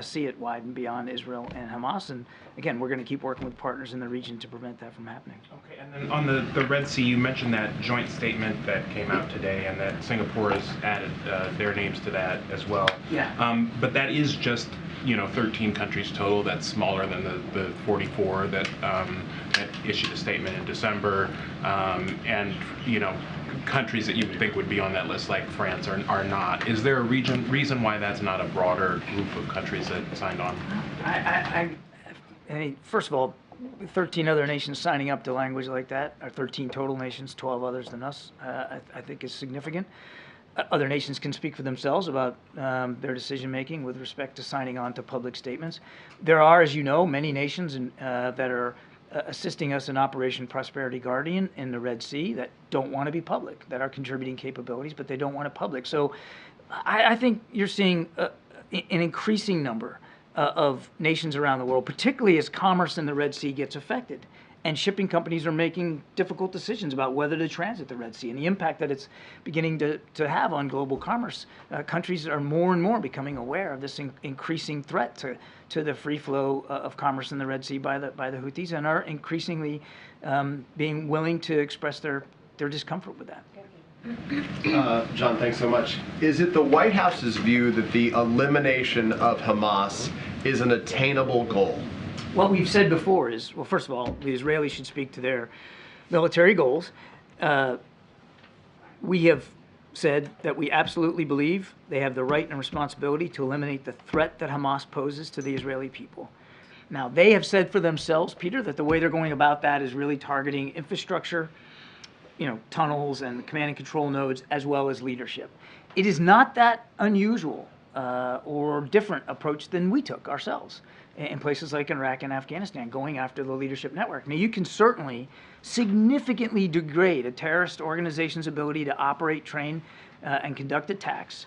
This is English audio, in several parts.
see it widen beyond Israel and Hamas. And again, we're going to keep working with partners in the region to prevent that from happening. Okay, and then on the Red Sea, you mentioned that joint statement that came out today, and that Singapore has added their names to that as well. Yeah. But that is just 13 countries total. That's smaller than the 44 that issued a statement in December, and countries that you would think would be on that list, like France, are not. Is there a reason why that's not a broader group of countries that signed on? I mean, first of all, 13 other nations signing up to language like that, or 13 total nations, 12 others than us, I think is significant. Other nations can speak for themselves about their decision-making with respect to signing on to public statements. There are, as you know, many nations that are assisting us in Operation Prosperity Guardian in the Red Sea that don't want to be public, that are contributing capabilities, but they don't want it public. So I think you're seeing an increasing number of nations around the world, particularly as commerce in the Red Sea gets affected. And shipping companies are making difficult decisions about whether to transit the Red Sea and the impact that it's beginning to have on global commerce. Countries are more and more becoming aware of this increasing threat to the free flow of commerce in the Red Sea by the Houthis, and are increasingly being willing to express their discomfort with that. John, thanks so much. Is it the White House's view that the elimination of Hamas is an attainable goal? What we've said before is, well, first of all, the Israelis should speak to their military goals. We have said that we absolutely believe they have the right and responsibility to eliminate the threat that Hamas poses to the Israeli people. Now, they have said for themselves, Peter, that the way they're going about that is really targeting infrastructure, tunnels and command and control nodes, as well as leadership. It is not that unusual or different approach than we took ourselves in places like Iraq and Afghanistan, going after the leadership network. Now, you can certainly significantly degrade a terrorist organization's ability to operate, train, and conduct attacks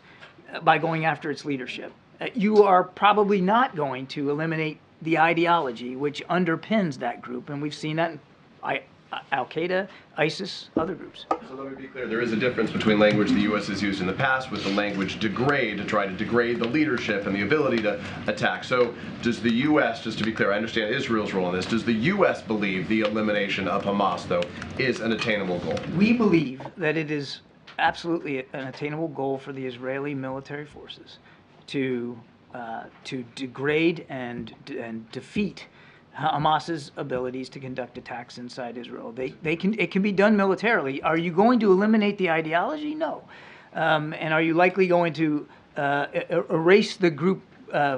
by going after its leadership. You are probably not going to eliminate the ideology which underpins that group, and we've seen that in Al-Qaeda, ISIS, other groups. So let me be clear, there is a difference between language the U.S. has used in the past with the language degrade, to try to degrade the leadership and the ability to attack. So does the U.S., just to be clear, I understand Israel's role in this, does the U.S. believe the elimination of Hamas, though, is an attainable goal? We believe that it is absolutely an attainable goal for the Israeli military forces to degrade and defeat Hamas's abilities to conduct attacks inside Israel. It can be done militarily. Are you going to eliminate the ideology? No. And are you likely going to erase the group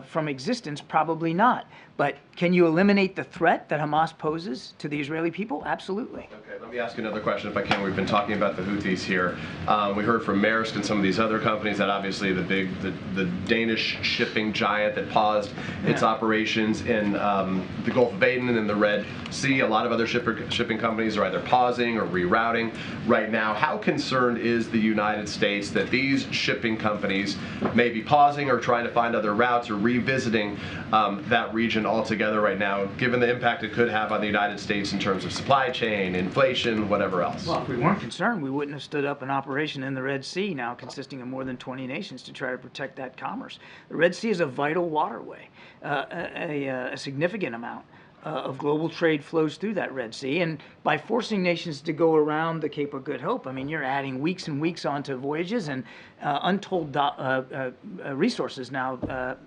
from existence? Probably not. But can you eliminate the threat that Hamas poses to the Israeli people? Absolutely. Okay, let me ask you another question if I can. We've been talking about the Houthis here. We heard from Maersk and some of these other companies that obviously the Danish shipping giant that paused its operations in the Gulf of Aden and in the Red Sea. A lot of other shipping companies are either pausing or rerouting right now. How concerned is the United States that these shipping companies may be pausing or trying to find other routes or revisiting that region altogether right now, given the impact it could have on the United States in terms of supply chain, inflation, whatever else? Well, if we weren't concerned, we wouldn't have stood up an operation in the Red Sea, now consisting of more than 20 nations, to try to protect that commerce. The Red Sea is a vital waterway. A significant amount of global trade flows through that Red Sea, and by forcing nations to go around the Cape of Good Hope, I mean, you're adding weeks and weeks onto voyages, and untold resources now,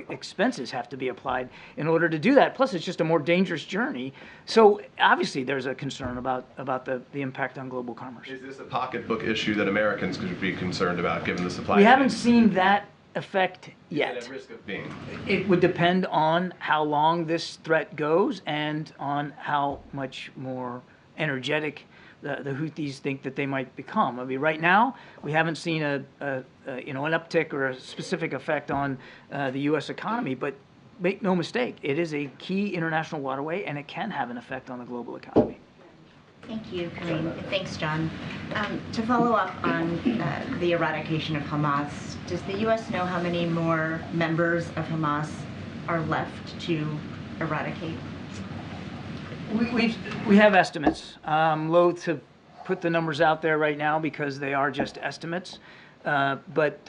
expenses have to be applied in order to do that. Plus, it's just a more dangerous journey. So obviously, there's a concern about the impact on global commerce. Is this a pocketbook issue that Americans could be concerned about, given the supply? We haven't seen that effect yet. At risk of being. It would depend on how long this threat goes and on how much more energetic the Houthis think that they might become. I mean, right now we haven't seen an uptick or a specific effect on the U.S. economy, but make no mistake, it is a key international waterway, and it can have an effect on the global economy. Thank you, Karine. Thanks, John. To follow up on the eradication of Hamas, does the U.S. know how many more members of Hamas are left to eradicate? We have estimates. I'm loath to put the numbers out there right now because they are just estimates. But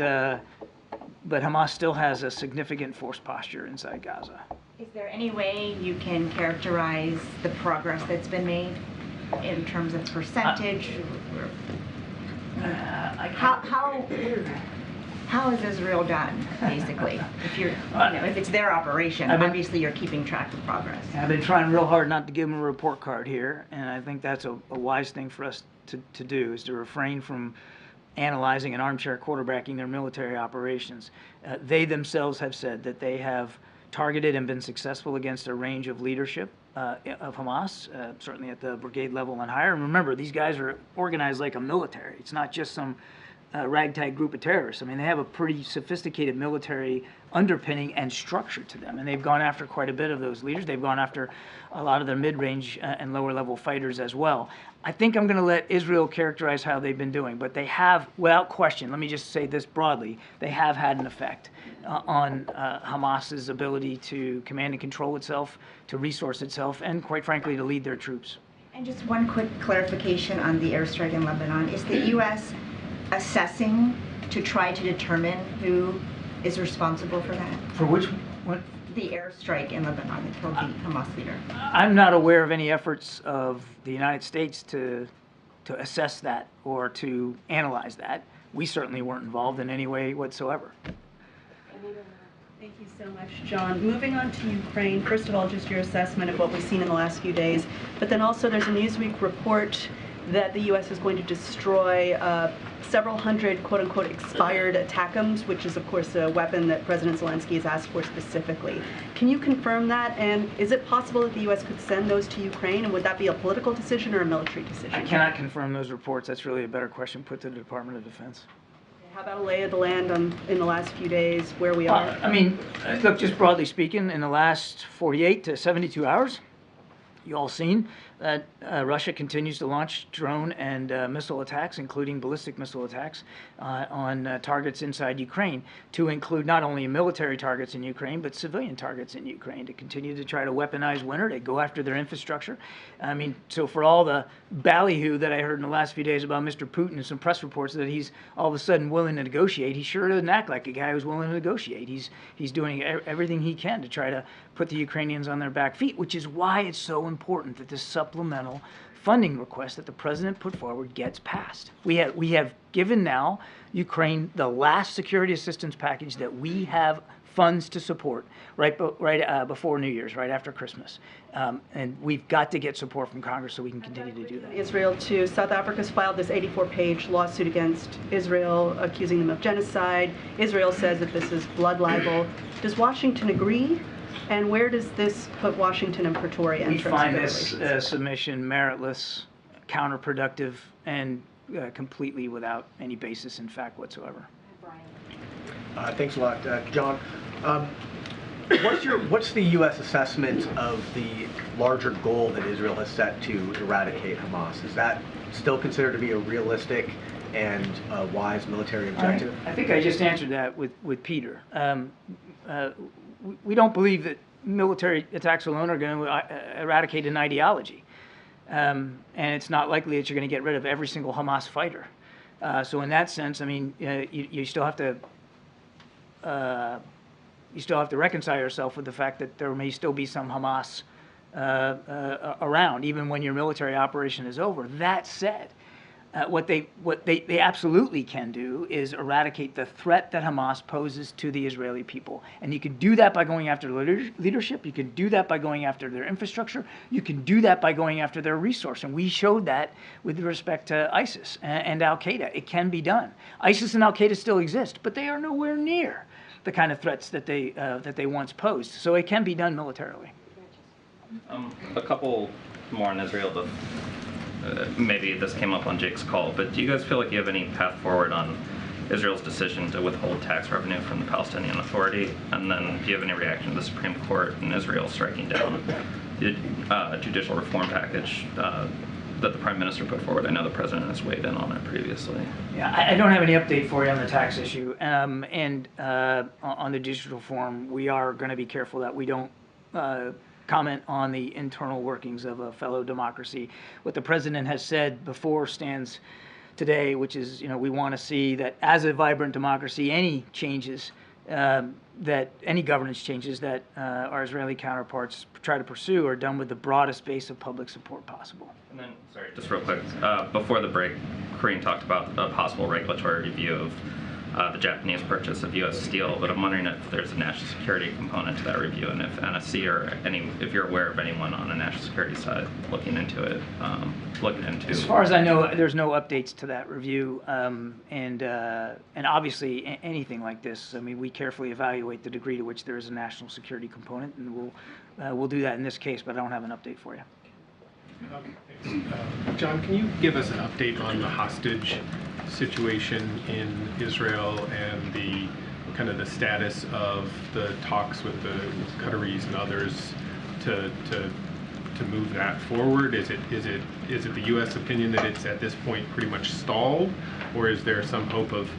but Hamas still has a significant force posture inside Gaza. Is there any way you can characterize the progress that's been made in terms of percentage? How is Israel done, basically? If you're, if it's their operation, obviously you're keeping track of progress. I've been trying real hard not to give them a report card here, and I think that's a wise thing for us to do, is to refrain from analyzing and armchair quarterbacking their military operations. They themselves have said that they have targeted and been successful against a range of leadership of Hamas, certainly at the brigade level and higher. And remember, these guys are organized like a military. It's not just some ragtag group of terrorists. I mean, they have a pretty sophisticated military underpinning and structure to them, and they've gone after quite a bit of those leaders. They've gone after a lot of their mid-range and lower-level fighters as well. I think I'm going to let Israel characterize how they've been doing, but they have, without question, let me just say this broadly, they have had an effect on Hamas's ability to command and control itself, to resource itself, and quite frankly, to lead their troops. And just one quick clarification on the airstrike in Lebanon. Is the U.S. assessing to try to determine who is responsible for that? For which one? The airstrike in Lebanon that killed the Hamas leader. I'm not aware of any efforts of the United States to assess that or to analyze that. We certainly weren't involved in any way whatsoever. Thank you so much, John. Moving on to Ukraine, first of all, just your assessment of what we've seen in the last few days, but then also there's a Newsweek report that the U.S. is going to destroy several hundred quote-unquote expired ATACMS, which is, of course, a weapon that President Zelensky has asked for specifically. Can you confirm that? And is it possible that the U.S. could send those to Ukraine? And would that be a political decision or a military decision? I cannot confirm those reports. That's really a better question put to the Department of Defense. How about a lay of the land in the last few days, where we are? I mean, look, just broadly speaking, in the last 48 to 72 hours, you all seen that Russia continues to launch drone and missile attacks, including ballistic missile attacks, on targets inside Ukraine, to include not only military targets in Ukraine, but civilian targets in Ukraine, to continue to try to weaponize winter, to go after their infrastructure. I mean, so for all the ballyhoo that I heard in the last few days about Mr. Putin and some press reports that he's all of a sudden willing to negotiate, he sure doesn't act like a guy who's willing to negotiate. He's doing everything he can to try to put the Ukrainians on their back feet, which is why it's so important that this supplemental funding request that the president put forward gets passed. We have given now Ukraine the last security assistance package that we have funds to support right before New Year's, right after Christmas. And we've got to get support from Congress so we can continue to do that. Israel too. South Africa's filed this 84-page lawsuit against Israel, accusing them of genocide. Israel says that this is blood libel. Does Washington agree? And where does this put Washington and Pretoria? We find this submission meritless, counterproductive, and completely without any basis in fact whatsoever. Thanks a lot, John. What's the U.S. assessment of the larger goal that Israel has set to eradicate Hamas? Is that still considered to be a realistic and wise military objective? I think I just answered that with Peter. We don't believe that military attacks alone are going to eradicate an ideology. And it's not likely that you're going to get rid of every single Hamas fighter. So in that sense, I mean, you still have to reconcile yourself with the fact that there may still be some Hamas around, even when your military operation is over. That said, what they absolutely can do is eradicate the threat that Hamas poses to the Israeli people. And you can do that by going after leadership. You can do that by going after their infrastructure. You can do that by going after their resource. And we showed that with respect to ISIS and Al-Qaeda. It can be done. ISIS and Al-Qaeda still exist, but they are nowhere near the kind of threats that they once posed. So it can be done militarily. A couple more on Israel. Maybe this came up on Jake's call, but do you guys feel like you have any path forward on Israel's decision to withhold tax revenue from the Palestinian Authority? And then do you have any reaction to the Supreme Court in Israel striking down the judicial reform package that the Prime Minister put forward? I know the President has weighed in on it previously. Yeah, I don't have any update for you on the tax issue. And on the judicial reform, we are going to be careful that we don't comment on the internal workings of a fellow democracy. What the president has said before stands today, which is, we want to see that as a vibrant democracy, any changes that any governance changes that our Israeli counterparts try to pursue are done with the broadest base of public support possible. And then, sorry, just real quick, before the break, Karine talked about a possible regulatory review of the Japanese purchase of U.S. steel, but I'm wondering if there's a national security component to that review, and if NSC or if you're aware of anyone on the national security side looking into it, As far as I know, there's no updates to that review, and obviously anything like this, I mean, we carefully evaluate the degree to which there is a national security component, and we'll do that in this case, but I don't have an update for you. John, can you give us an update on the hostage situation in Israel and the kind of the status of the talks with the Qataris and others to move that forward? Is it the U.S. opinion that it's at this point pretty much stalled, or is there some hope of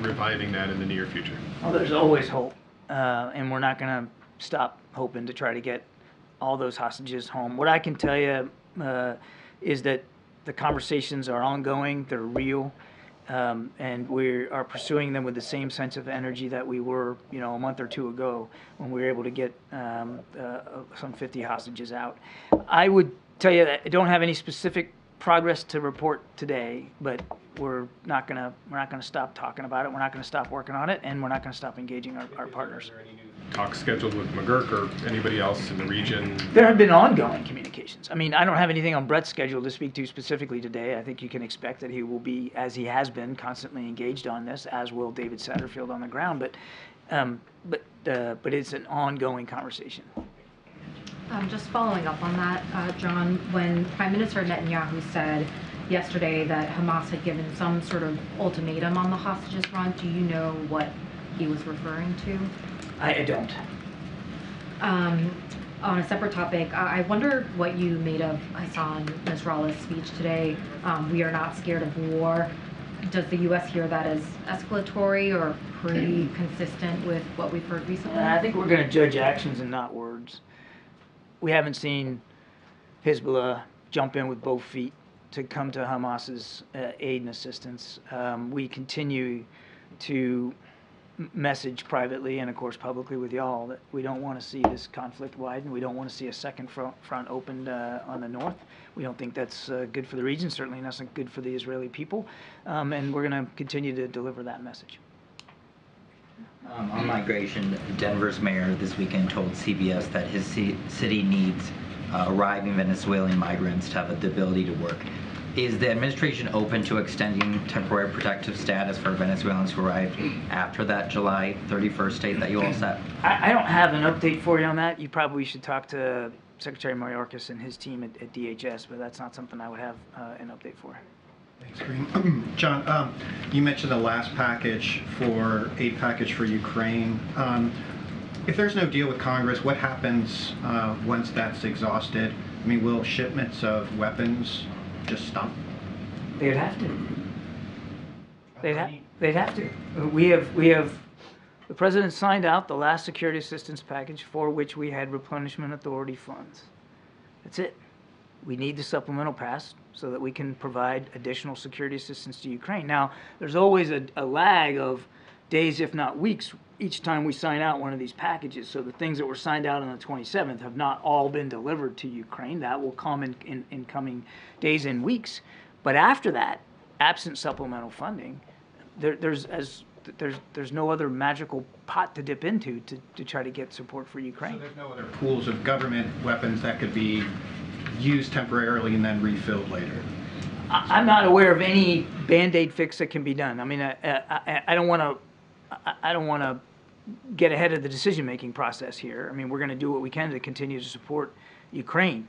reviving that in the near future? Well, there's always hope, and we're not going to stop hoping to try to get all those hostages home. What I can tell you is that the conversations are ongoing, they're real, and we are pursuing them with the same sense of energy that we were, a month or two ago when we were able to get some 50 hostages out. I would tell you that I don't have any specific progress to report today, but we're not gonna stop talking about it. We're not gonna stop working on it, and we're not gonna stop engaging our partners. Are there any new talks scheduled with McGurk or anybody else in the region? There have been ongoing communications. I mean, I don't have anything on Brett's schedule to speak to specifically today. I think you can expect that he will be, as he has been, constantly engaged on this, as will David Satterfield on the ground. But it's an ongoing conversation. Just following up on that, John, when Prime Minister Netanyahu said yesterday that Hamas had given some sort of ultimatum on the hostages front, do you know what he was referring to? I don't. On a separate topic, I wonder what you made of Hassan Nasrallah's speech today. We are not scared of war. Does the U.S. hear that as escalatory or pretty consistent with what we've heard recently? I think we're going to judge actions and not words. We haven't seen Hezbollah jump in with both feet to come to Hamas's aid and assistance. We continue to message privately and, of course, publicly with y'all that we don't want to see this conflict widen. We don't want to see a second front opened on the north. We don't think that's good for the region, certainly not good for the Israeli people, and we're going to continue to deliver that message. On migration, Denver's mayor this weekend told CBS that his city needs arriving Venezuelan migrants to have the ability to work. Is the administration open to extending temporary protective status for Venezuelans who arrived after that July 31st date that you all set? I don't have an update for you on that. You probably should talk to Secretary Mayorkas and his team at DHS, but that's not something I would have an update for. Thanks, Karine. John, you mentioned the last aid package for Ukraine. If there's no deal with Congress, what happens once that's exhausted? I mean, will shipments of weapons just stop? They'd have to. They'd have to. We have. The president signed out the last security assistance package for which we had replenishment authority funds. That's it. We need the supplemental pass so that we can provide additional security assistance to Ukraine. Now, there's always a lag of days, if not weeks, each time we sign out one of these packages. So the things that were signed out on the 27th have not all been delivered to Ukraine. That will come in coming days and weeks. But after that, absent supplemental funding, there's no other magical pot to dip into to try to get support for Ukraine. So there's no other pools of government weapons that could be used temporarily and then refilled later? I'm not aware of any Band-Aid fix that can be done. I mean, I don't want to get ahead of the decision-making process here. I mean, we're going to do what we can to continue to support Ukraine.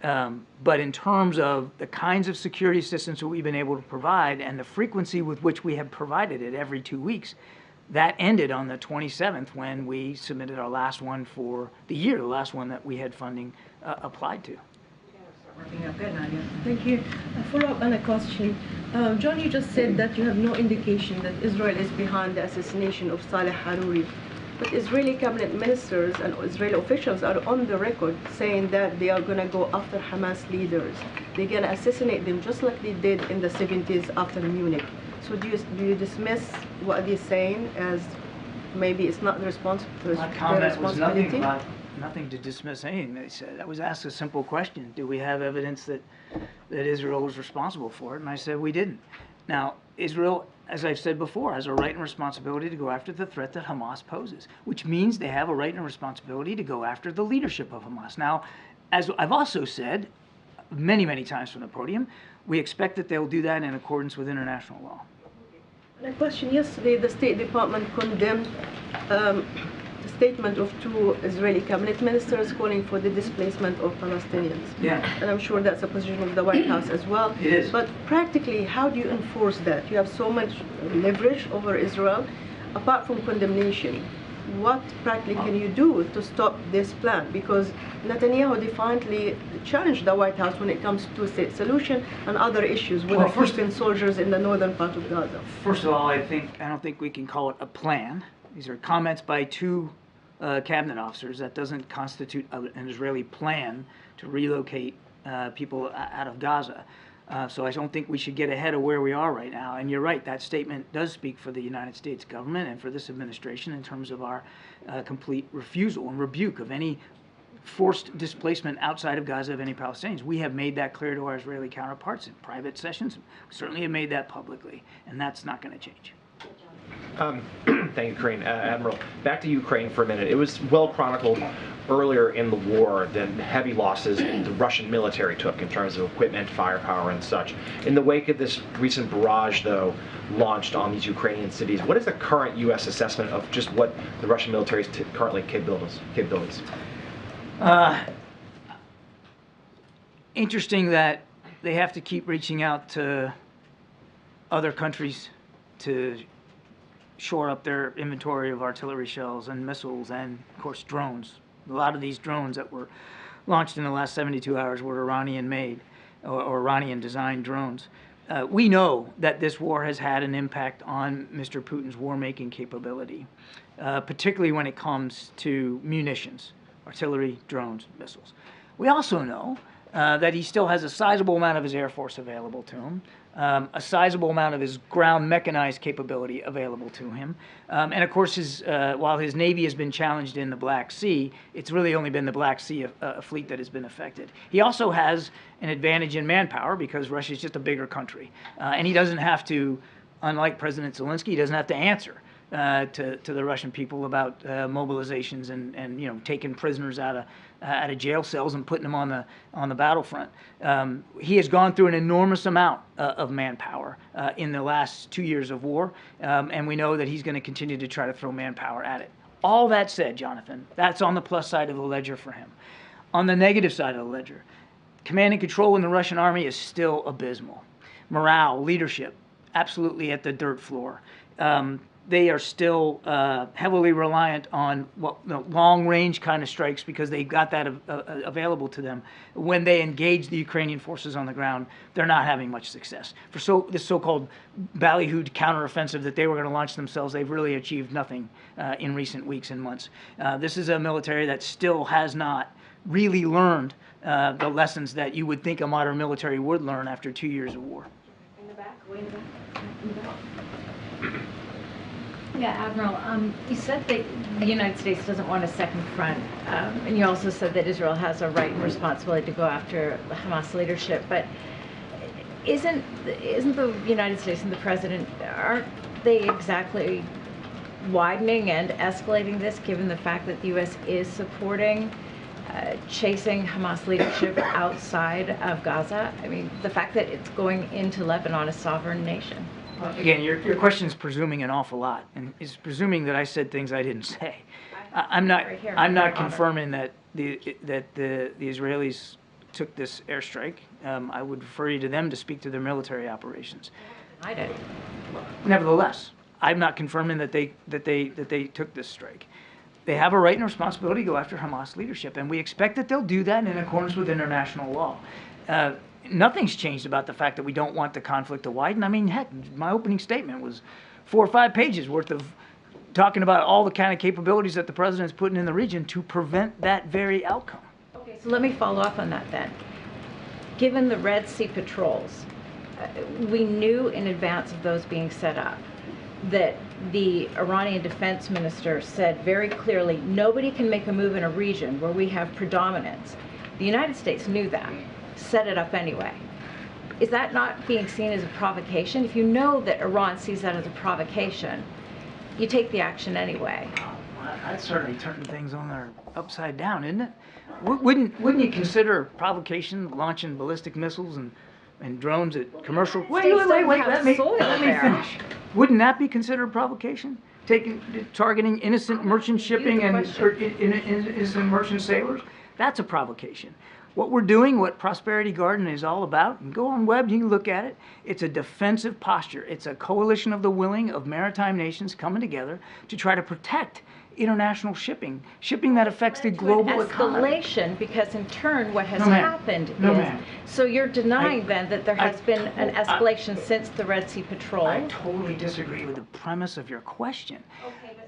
But in terms of the kinds of security assistance that we've been able to provide and the frequency with which we have provided it every 2 weeks, that ended on the 27th when we submitted our last one for the year, the last one that we had funding applied to. Working out good, Nadia. Thank you. A follow-up on a question. John, you just said that you have no indication that Israel is behind the assassination of Saleh Haruri. But Israeli cabinet ministers and Israeli officials are on the record saying that they are going to go after Hamas leaders. They're going to assassinate them just like they did in the 70s after Munich. So do you dismiss what they're saying as maybe it's not the My comment was responsibility? nothing to dismiss anything they said. I was asked a simple question: do we have evidence that Israel was responsible for it? And I said we didn't. Now, Israel, as I've said before, has a right and responsibility to go after the threat that Hamas poses, which means they have a right and responsibility to go after the leadership of Hamas. Now, as I've also said many, many times from the podium, we expect that they'll do that in accordance with international law. A question: yesterday, the State Department condemned the statement of two Israeli cabinet ministers calling for the displacement of Palestinians. Yeah. And I'm sure that's a position of the White House as well. It is. But practically, how do you enforce that? You have so much leverage over Israel. Apart from condemnation, what practically can you do to stop this plan? Because Netanyahu defiantly challenged the White House when it comes to a state solution and other issues with Well, first- keeping soldiers in the northern part of Gaza. First of all, I don't think we can call it a plan. These are comments by two cabinet officers. That doesn't constitute an Israeli plan to relocate people out of Gaza. So I don't think we should get ahead of where we are right now. And you're right, that statement does speak for the United States government and for this administration in terms of our complete refusal and rebuke of any forced displacement outside of Gaza of any Palestinians. We have made that clear to our Israeli counterparts in private sessions. We certainly have made that publicly, and that's not going to change. Thank you, Karine. Admiral, back to Ukraine for a minute. It was well chronicled earlier in the war the heavy losses the Russian military took in terms of equipment, firepower, and such. In the wake of this recent barrage, though, launched on these Ukrainian cities, what is the current U.S. assessment of just what the Russian military's currently capabilities? Interesting that they have to keep reaching out to other countries to shore up their inventory of artillery shells and missiles and, of course, drones. A lot of these drones that were launched in the last 72 hours were Iranian-made or Iranian-designed drones. We know that this war has had an impact on Mr. Putin's war-making capability, particularly when it comes to munitions, artillery, drones, missiles. We also know that he still has a sizable amount of his Air Force available to him, a sizable amount of his ground mechanized capability available to him. And of course, while his Navy has been challenged in the Black Sea, it's really only been the Black Sea fleet that has been affected. He also has an advantage in manpower because Russia is just a bigger country. And he doesn't have to, unlike President Zelensky, he doesn't have to answer to the Russian people about mobilizations and taking prisoners out of jail cells and putting them on the battlefront. He has gone through an enormous amount of manpower in the last 2 years of war, and we know that he's going to continue to try to throw manpower at it. All that said, Jonathan, that's on the plus side of the ledger for him. On the negative side of the ledger, command and control in the Russian army is still abysmal. Morale, leadership, absolutely at the dirt floor. They are still heavily reliant on long-range kind of strikes because they got that available to them. When they engage the Ukrainian forces on the ground, they're not having much success. For this so-called ballyhooed counteroffensive that they were going to launch themselves, they've really achieved nothing in recent weeks and months. This is a military that still has not really learned the lessons that you would think a modern military would learn after 2 years of war. In the back, way in the back. In the back. Yeah, Admiral, you said that the United States doesn't want a second front, and you also said that Israel has a right and responsibility to go after Hamas leadership, but isn't the United States and the President, aren't they exactly widening and escalating this, given the fact that the U.S. is supporting chasing Hamas leadership outside of Gaza? I mean, the fact that it's going into Lebanon, a sovereign nation. Again, your question is presuming an awful lot, and is presuming that I said things I didn't say. I'm not confirming that the Israelis took this airstrike. I would refer you to them to speak to their military operations. I did. Nevertheless, I'm not confirming that they took this strike. They have a right and responsibility to go after Hamas leadership, and we expect that they'll do that in accordance with international law. Nothing's changed about the fact that we don't want the conflict to widen. I mean, heck, my opening statement was 4 or 5 pages worth of talking about all the kind of capabilities that the president's putting in the region to prevent that very outcome. Okay, so let me follow up on that then. Given the Red Sea patrols, we knew in advance of those being set up that the Iranian defense minister said very clearly, nobody can make a move in a region where we have predominance. The United States knew that, set it up anyway. Is that not being seen as a provocation? If you know that Iran sees that as a provocation, you take the action anyway. Well, that's certainly turning things on their upside down, isn't it? Wouldn't you consider provocation launching ballistic missiles and drones at commercial? Wait, let me finish. Wouldn't that be considered provocation? Targeting innocent merchant shipping and innocent merchant sailors? That's a provocation. What we're doing, what Prosperity Garden is all about, and go on web, you can look at it, it's a defensive posture. It's a coalition of the willing of maritime nations coming together to try to protect international shipping that affects the global economy. Escalation, because in turn what has No, ma'am. happened No, is, ma'am. so you're denying then that there has been an escalation since the Red Sea Patrol? I totally disagree with the premise of your question.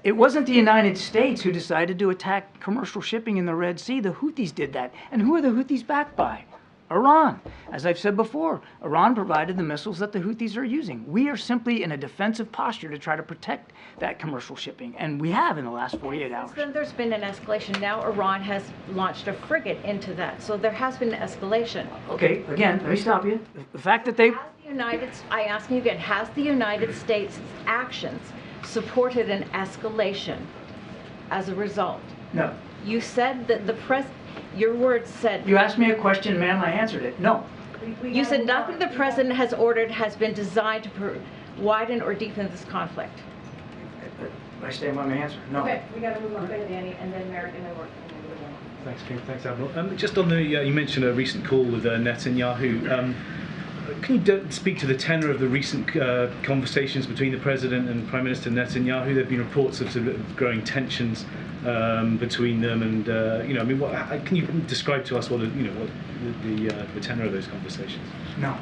It wasn't the United States who decided to attack commercial shipping in the Red Sea. The Houthis did that. And who are the Houthis backed by? Iran. As I've said before, Iran provided the missiles that the Houthis are using. We are simply in a defensive posture to try to protect that commercial shipping, and we have in the last 48 hours. Then there's been an escalation. Now Iran has launched a frigate into that, so there has been an escalation. Okay, again, let me stop you. The fact that they... I ask you again, has the United States' actions supported an escalation as a result? No. You said that your words said... You asked me a question, ma'am, I answered it. No. You said nothing the president has ordered has been designed to widen or deepen this conflict. I stand by my answer. No. Okay, we got to move on. Danny, and then Merrick, and then we're... Thanks, Kim. Thanks, Admiral. Just on the, you mentioned a recent call with Netanyahu. Can you speak to the tenor of the recent conversations between the President and Prime Minister Netanyahu? There have been reports of sort of growing tensions between them, and can you describe to us what the tenor of those conversations? No.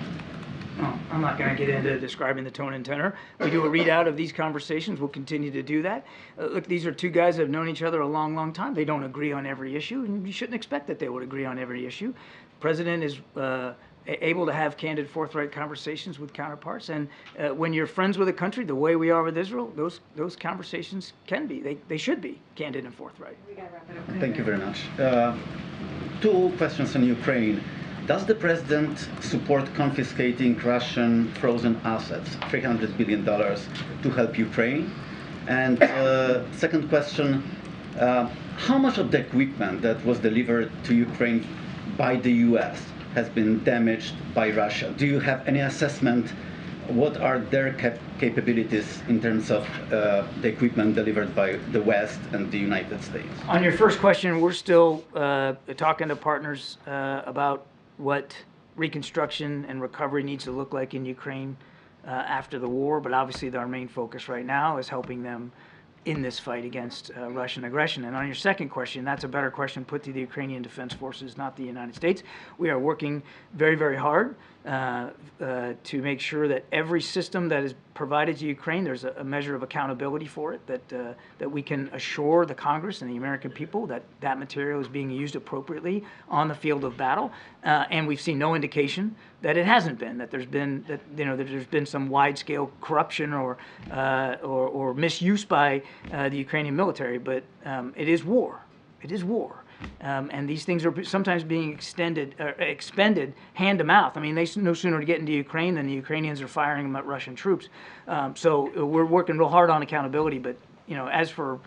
No, I'm not going to get into describing the tone and tenor. We do a readout of these conversations. We'll continue to do that. Look, these are two guys that have known each other a long, long time. They don't agree on every issue, and you shouldn't expect that they would agree on every issue. The President is able to have candid, forthright conversations with counterparts, and when you're friends with a country the way we are with Israel, those conversations can be, they should be candid and forthright. Thank you very much. Two questions on Ukraine. Does the President support confiscating Russian frozen assets, $300 billion, to help Ukraine? And second question, how much of the equipment that was delivered to Ukraine by the US has been damaged by Russia? Do you have any assessment? What are their capabilities in terms of the equipment delivered by the West and the United States? On your first question, we're still talking to partners about what reconstruction and recovery needs to look like in Ukraine after the war, but obviously our main focus right now is helping them in this fight against Russian aggression. And on your second question, that's a better question put to the Ukrainian Defense Forces, not the United States. We are working very, very hard to make sure that every system that is provided to Ukraine, there's a measure of accountability for it, that we can assure the Congress and the American people that that material is being used appropriately on the field of battle. And we've seen no indication that it hasn't been, that there's been some wide-scale corruption or misuse by the Ukrainian military. But it is war. It is war. And these things are sometimes being expended hand to mouth. I mean, they no sooner get into Ukraine than the Ukrainians are firing them at Russian troops. So we're working real hard on accountability. But as for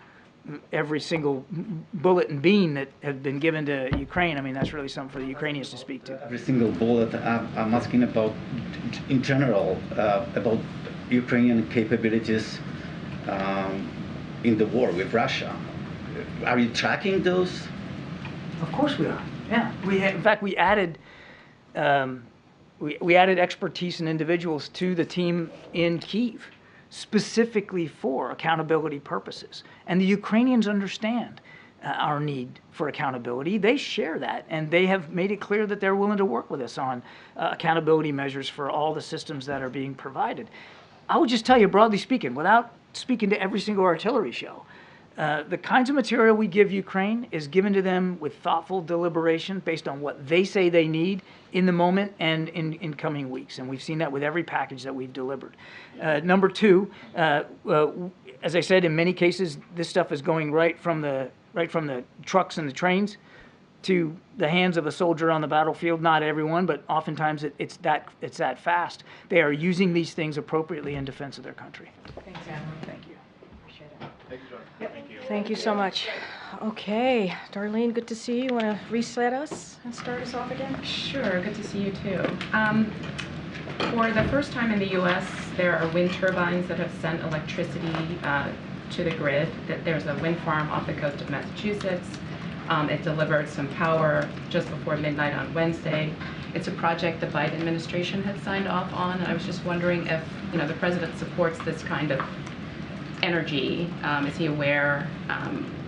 every single bullet and bean that have been given to Ukraine, I mean, that's really something for the Ukrainians to speak to. Every single bullet, I'm asking about, in general, about Ukrainian capabilities in the war with Russia. Are you tracking those? Of course we are. Yeah, in fact, we added we added expertise and individuals to the team in Kyiv, specifically for accountability purposes. And the Ukrainians understand our need for accountability. They share that, and they have made it clear that they're willing to work with us on accountability measures for all the systems that are being provided. I would just tell you, broadly speaking, without speaking to every single artillery shell, The kinds of material we give Ukraine is given to them with thoughtful deliberation based on what they say they need in the moment and in coming weeks. And we've seen that with every package that we've delivered. Number two, as I said, in many cases, this stuff is going right from the trucks and the trains to the hands of a soldier on the battlefield. Not everyone, but oftentimes it's that fast. They are using these things appropriately in defense of their country. Thanks, Admiral. Thank you. Appreciate it. Thank you, John. Thank you so much. Okay, Darlene, good to see you. Want to reset us and start us off again? Sure, good to see you too. For the first time in the U.S., there are wind turbines that have sent electricity to the grid. There's a wind farm off the coast of Massachusetts. It delivered some power just before midnight on Wednesday. It's a project the Biden administration had signed off on, and I was just wondering if the president supports this kind of energy. Is he aware?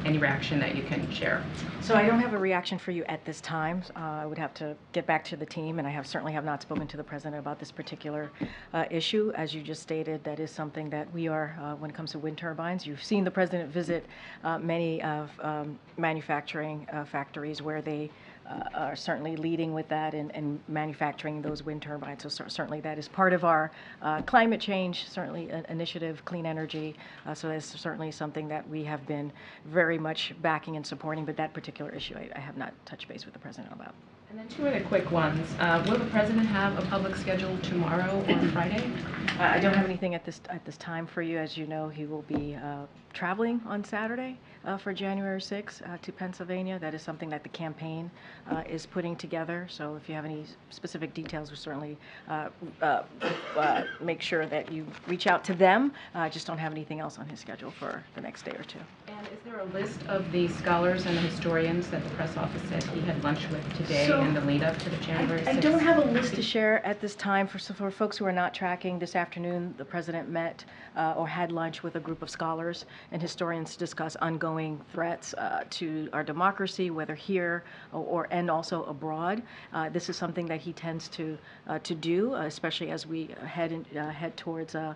Any reaction that you can share? So I don't have a reaction for you at this time. I would have to get back to the team, and I certainly have not spoken to the president about this particular issue. As you just stated, that is something that we are, when it comes to wind turbines. You've seen the president visit many manufacturing factories where they are certainly leading with that and manufacturing those wind turbines. So certainly that is part of our climate change, certainly an initiative, clean energy. So that's certainly something that we have been very much backing and supporting, but that particular issue I have not touched base with the president about. And then two other quick ones. Will the president have a public schedule tomorrow or Friday? I don't have anything at this time for you. As you know, he will be traveling on Saturday for January 6th to Pennsylvania. That is something that the campaign is putting together. So if you have any specific details, we'll certainly make sure that you reach out to them. I just don't have anything else on his schedule for the next day or two. And is there a list of the scholars and the historians that the press office said he had lunch with today in the lead up to the January 6th? I don't have a list to share at this time. For folks who are not tracking, this afternoon the president met or had lunch with a group of scholars and historians to discuss ongoing threats to our democracy, whether here and also abroad. This is something that he tends to do, especially as we head towards an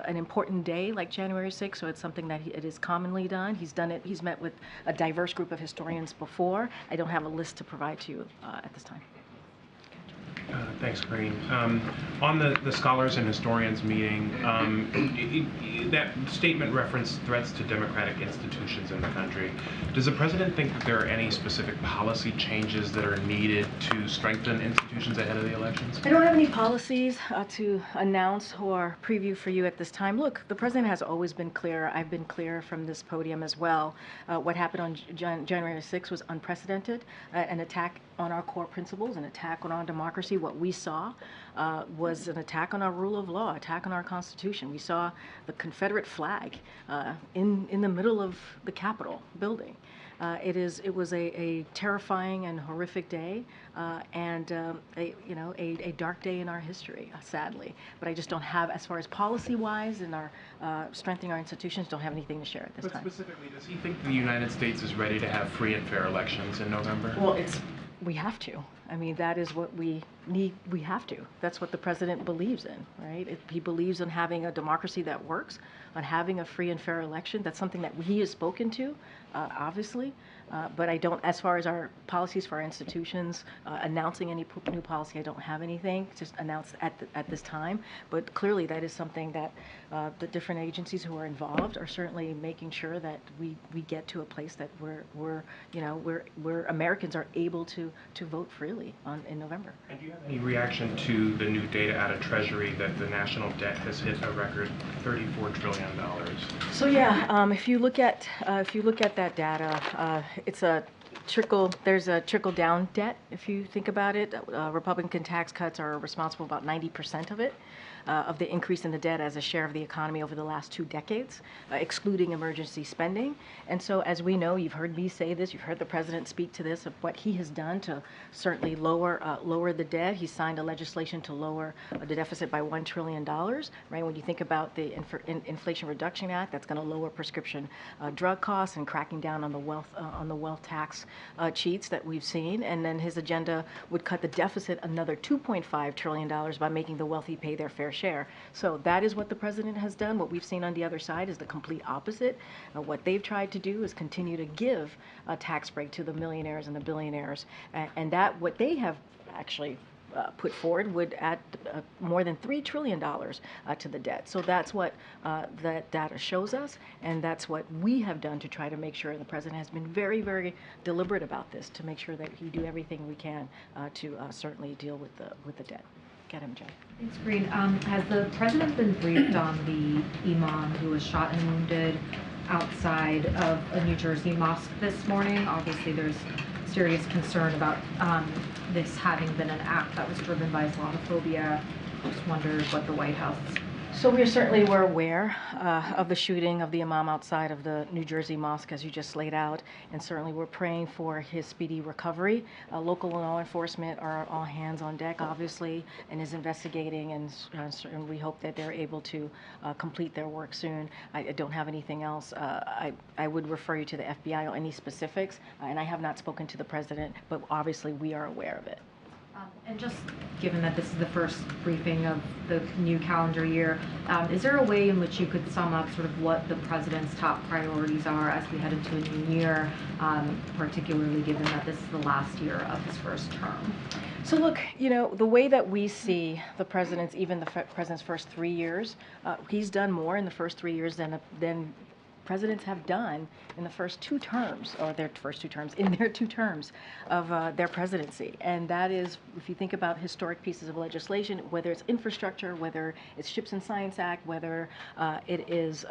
important day like January 6th. So it's something that it is commonly done. He's done it. He's met with a diverse group of historians before. I don't have a list to provide to you at this time. Thanks, Karine. On the scholars and historians meeting, that statement referenced threats to democratic institutions in the country. Does the president think that there are any specific policy changes that are needed to strengthen institutions ahead of the elections? I don't have any policies to announce or preview for you at this time. Look, the president has always been clear. I've been clear from this podium as well. What happened on January 6th was unprecedented, an attack on our core principles, an attack on our democracy. What we saw was an attack on our rule of law, attack on our Constitution. We saw the Confederate flag in the middle of the Capitol building. It was a terrifying and horrific day, and a dark day in our history, sadly. But I just don't have, as far as policy-wise and our strengthening our institutions, don't have anything to share at this time. But specifically, does he think the United States is ready to have free and fair elections in November? Well, we have to. I mean, that is what we need. We have to. That's what the president believes in, right? He believes in having a democracy that works, on having a free and fair election. That's something that he has spoken to, obviously. But I don't, as far as our policies for our institutions, announcing any new policy, I don't have anything just announced at this time. But clearly, that is something that the different agencies who are involved are certainly making sure that we get to a place that where Americans are able to vote freely in November. And do you have any reaction to the new data out of Treasury that the national debt has hit a record $34 trillion? So yeah, if you look at that data, it's a trickle. There's a trickle down debt. If you think about it, Republican tax cuts are responsible about 90% of it. Of the increase in the debt as a share of the economy over the last 2 decades, excluding emergency spending. And so, as we know, you've heard me say this, you've heard the president speak to this, of what he has done to certainly lower the debt. He signed a legislation to lower the deficit by $1 trillion, right? When you think about the inflation Inflation Reduction Act that's going to lower prescription drug costs and cracking down on the wealth tax cheats that we've seen. And then his agenda would cut the deficit another $2.5 trillion by making the wealthy pay their fair share. So that is what the president has done. What we've seen on the other side is the complete opposite. What they've tried to do is continue to give a tax break to the millionaires and the billionaires, and that what they have actually put forward would add more than $3 trillion to the debt. So that's what that data shows us, and that's what we have done to try to make sure, and the president has been very, very deliberate about this, to make sure that we do everything we can to certainly deal with the debt. Get him, Jay. Thanks, Karine. Has the president been briefed on the imam who was shot and wounded outside of a New Jersey mosque this morning? Obviously, there's serious concern about this having been an act that was driven by Islamophobia. Just wondered what the White House. So we certainly were aware of the shooting of the imam outside of the New Jersey mosque, as you just laid out, and certainly we're praying for his speedy recovery. Local law enforcement are all hands on deck, obviously, and is investigating, and we hope that they're able to complete their work soon. I don't have anything else. I would refer you to the FBI on any specifics, and I have not spoken to the president, but obviously we are aware of it. And just given that this is the first briefing of the new calendar year, is there a way in which you could sum up sort of what the president's top priorities are as we head into a new year, particularly given that this is the last year of his first term? So look, you know, the way that we see the president's, even the president's first 3 years, he's done more in the first 3 years than presidents have done in the first 2 terms, or their first 2 terms, in their 2 terms of their presidency. And that is, if you think about historic pieces of legislation, whether it's infrastructure, whether it's Ships and Science Act, whether it is,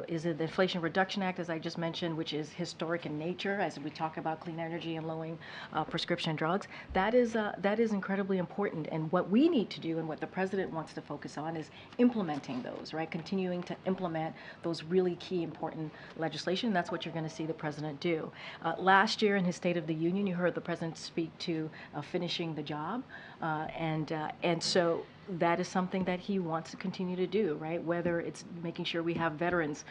is it the Inflation Reduction Act, as I just mentioned, which is historic in nature, as we talk about clean energy and lowering prescription drugs, that is incredibly important. And what we need to do, and what the president wants to focus on, is implementing those, right? Continuing to implement those really key important legislation. That's what you're going to see the president do. Last year in his State of the Union, you heard the president speak to finishing the job, and so that is something that he wants to continue to do, right? Whether it's making sure we have veterans,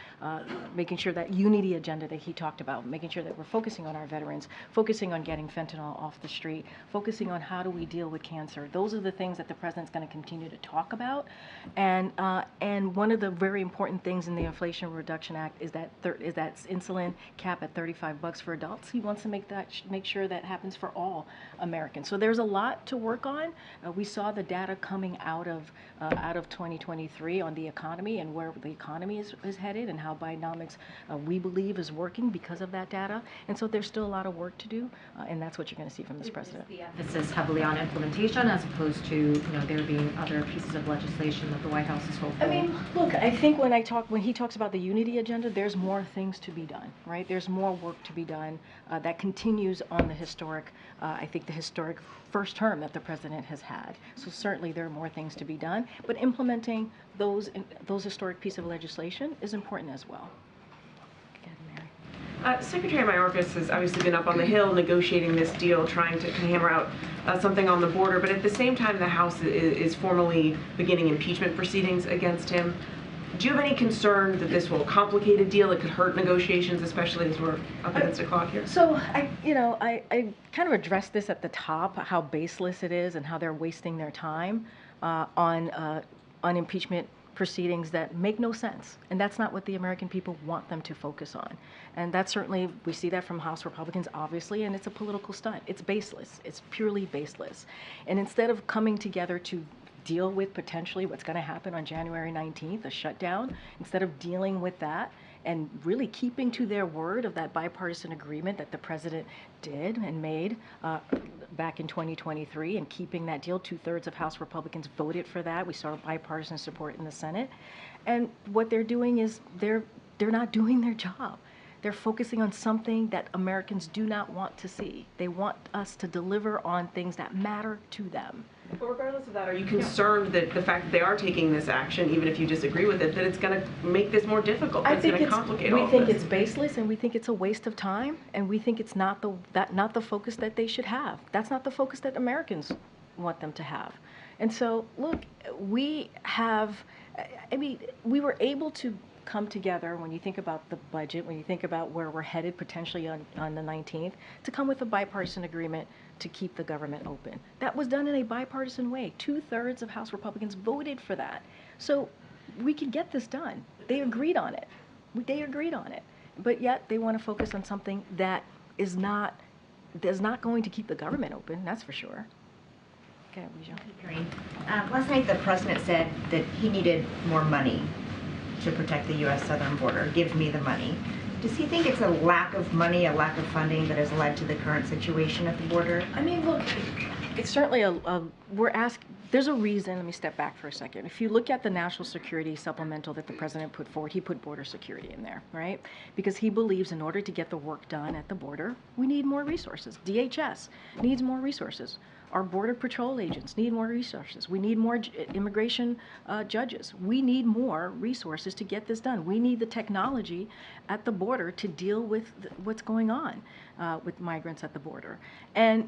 making sure that unity agenda that he talked about, making sure that we're focusing on our veterans, focusing on getting fentanyl off the street, focusing on how do we deal with cancer. Those are the things that the president's going to continue to talk about. And one of the very important things in the Inflation Reduction Act is that insulin cap at $35 for adults. He wants to make sure that happens for all Americans. So there's a lot to work on. We saw the data coming out of 2023 on the economy and where the economy is headed, and how Bidenomics we believe is working because of that data. And so there's still a lot of work to do, and that's what you're going to see from this president. The emphasis heavily on implementation as opposed to there being other pieces of legislation that the White House is hopeful. I mean, look, I think when he talks about the unity agenda, there's more things to be done, right? There's more work to be done that continues on the historic, I think the historic first term that the president has had. So certainly there are more things to be done, but implementing those historic pieces of legislation is important as well. Secretary Mayorkas has obviously been up on the Hill negotiating this deal, trying to hammer out something on the border, but at the same time the House is formally beginning impeachment proceedings against him. Do you have any concern that this will complicate a deal? It could hurt negotiations, especially as we're up against the clock here? So I kind of addressed this at the top, how baseless it is and how they're wasting their time on impeachment proceedings that make no sense. And that's not what the American people want them to focus on. And that's certainly, we see that from House Republicans, obviously, and it's a political stunt. It's baseless. It's purely baseless. And instead of coming together to deal with potentially what's going to happen on January 19th, a shutdown, instead of dealing with that and really keeping to their word of that bipartisan agreement that the president did and made back in 2023, and keeping that deal, 2/3 of House Republicans voted for that. We saw bipartisan support in the Senate. And what they're doing is they're not doing their job. They're focusing on something that Americans do not want to see. They want us to deliver on things that matter to them. But regardless of that, are you concerned that the fact that they are taking this action, even if you disagree with it, that it's going to make this more difficult, that it's going to complicate all of this? We think it's baseless, and we think it's a waste of time, and we think it's not the focus that they should have. That's not the focus that Americans want them to have. And so, look, we have I mean, we were able to come together when you think about the budget, when you think about where we're headed potentially on the 19th, to come with a bipartisan agreement to keep the government open. That was done in a bipartisan way. 2/3 of House Republicans voted for that. So we could get this done. They agreed on it. They agreed on it. But yet they want to focus on something that is not going to keep the government open, that's for sure. Okay, Karine. Last night the president said that he needed more money to protect the U.S. southern border. Give me the money. Does he think it's a lack of money, a lack of funding that has led to the current situation at the border? I mean, look, it's certainly there's a reason. Let me step back for a second. If you look at the national security supplemental that the president put forward, he put border security in there, right? Because he believes in order to get the work done at the border, we need more resources. DHS needs more resources. Our Border Patrol agents need more resources. We need more immigration judges. We need more resources to get this done. We need the technology at the border to deal with what's going on with migrants at the border. And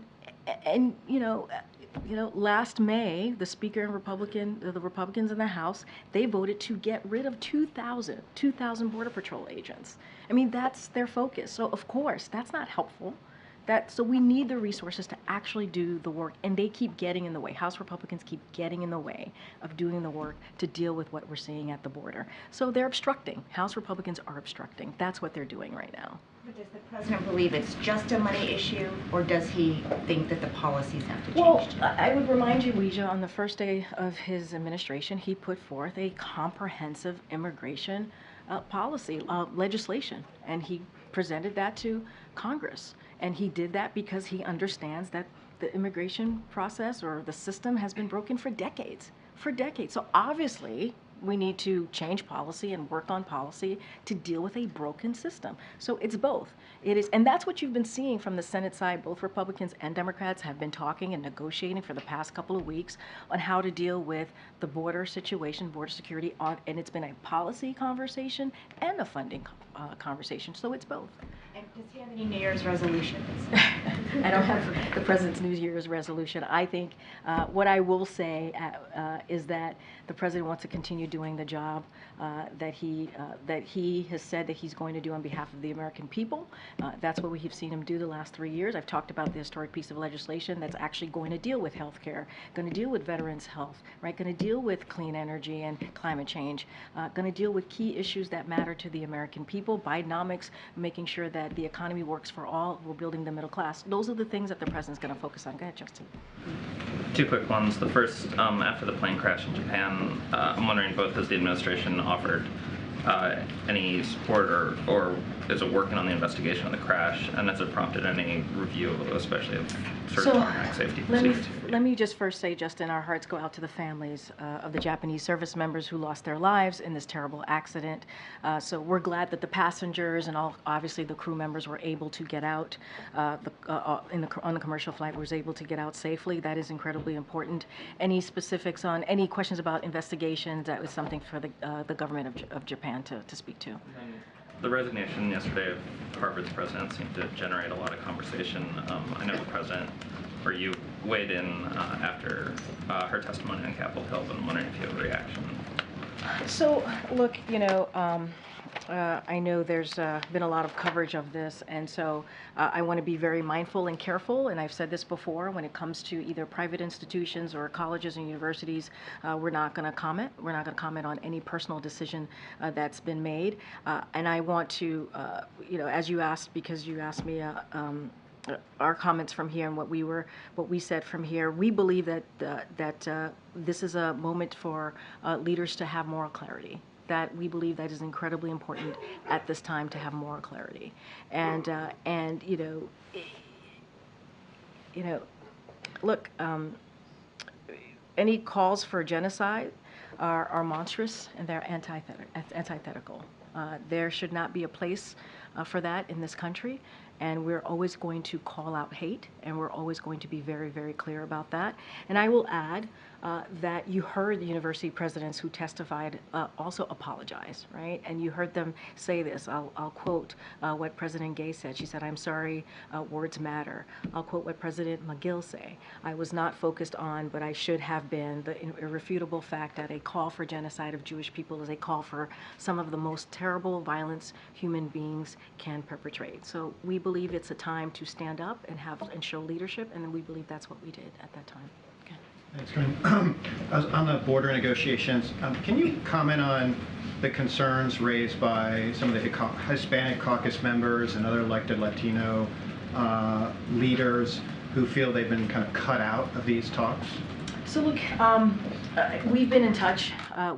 last May, the Speaker and the Republicans in the House, they voted to get rid of 2,000 Border Patrol agents. I mean, that's their focus. So of course, that's not helpful. So we need the resources to actually do the work, and they keep getting in the way. House Republicans keep getting in the way of doing the work to deal with what we're seeing at the border. So they're obstructing. House Republicans are obstructing. That's what they're doing right now. But does the president believe it's just a money issue, or does he think that the policies have to change? Well, I would remind you, Weijia, on the first day of his administration, he put forth a comprehensive immigration policy, legislation, and he presented that to Congress. And he did that because he understands that the immigration process or the system has been broken for decades. So obviously, we need to change policy and work on policy to deal with a broken system. So it's both. It is, and that's what you've been seeing from the Senate side. Both Republicans and Democrats have been talking and negotiating for the past couple of weeks on how to deal with the border situation, border security, and it's been a policy conversation and a funding conversation. So it's both. And does he have any New Year's resolutions? I don't have the president's New Year's resolution. I think what I will say is that the president wants to continue doing the job that he has said that he's going to do on behalf of the American people. That's what we have seen him do the last 3 years. I've talked about the historic piece of legislation that's actually going to deal with health care, going to deal with veterans' health, right? Going to deal with clean energy and climate change, going to deal with key issues that matter to the American people, Bidenomics, making sure that the economy works for all, we're building the middle class. Those are the things that the president's going to focus on. Go ahead, Justin. Two quick ones. The first, after the plane crash in Japan, I'm wondering both has the administration offered any support or is it working on the investigation of the crash, and has it prompted any review, especially of certain tarmac safety procedures? Let me just first say, Justin, our hearts go out to the families of the Japanese service members who lost their lives in this terrible accident. So we're glad that the passengers and obviously the crew members were able to get out on the commercial flight was able to get out safely. That is incredibly important. Any specifics on any questions about investigations, that was something for the government of Japan to speak to. The resignation yesterday of Harvard's president seemed to generate a lot of conversation. I know the president, or you, weighed in after her testimony on Capitol Hill, but I'm wondering if you have a reaction. So, look, I know there's been a lot of coverage of this, and so I want to be very mindful and careful, and I've said this before, when it comes to either private institutions or colleges and universities, we're not going to comment. We're not going to comment on any personal decision that's been made. And I want to, as you asked, because you asked me our comments from here and what we said from here, we believe that this is a moment for leaders to have moral clarity. That we believe that is incredibly important at this time to have moral clarity, and look, any calls for genocide are monstrous and they're antithetical. There should not be a place for that in this country, and we're always going to call out hate, and we're always going to be very, very clear about that. And I will add, that you heard the university presidents who testified also apologize, right? And you heard them say this. I'll quote what President Gay said. She said, "I'm sorry, words matter." I'll quote what President McGill say. "I was not focused on, but I should have been, the irrefutable fact that a call for genocide of Jewish people is a call for some of the most terrible violence human beings can perpetrate." So we believe it's a time to stand up and show leadership, and we believe that's what we did at that time. Thanks, Karine. On the border negotiations, can you comment on the concerns raised by some of the Hispanic caucus members and other elected Latino leaders who feel they've been kind of cut out of these talks? So look, we've been in touch